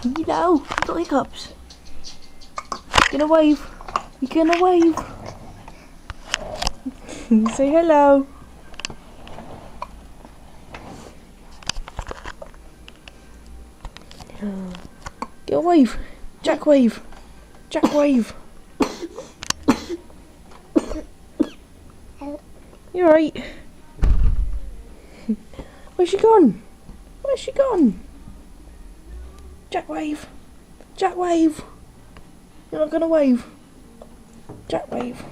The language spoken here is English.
You know, you've got hiccups. You gonna wave? You gonna wave? Say hello. Get a wave. Jack wave. Jack wave. You alright? Where's she gone? Where's she gone? Jack wave. Jack wave. You're not gonna wave. Jack wave.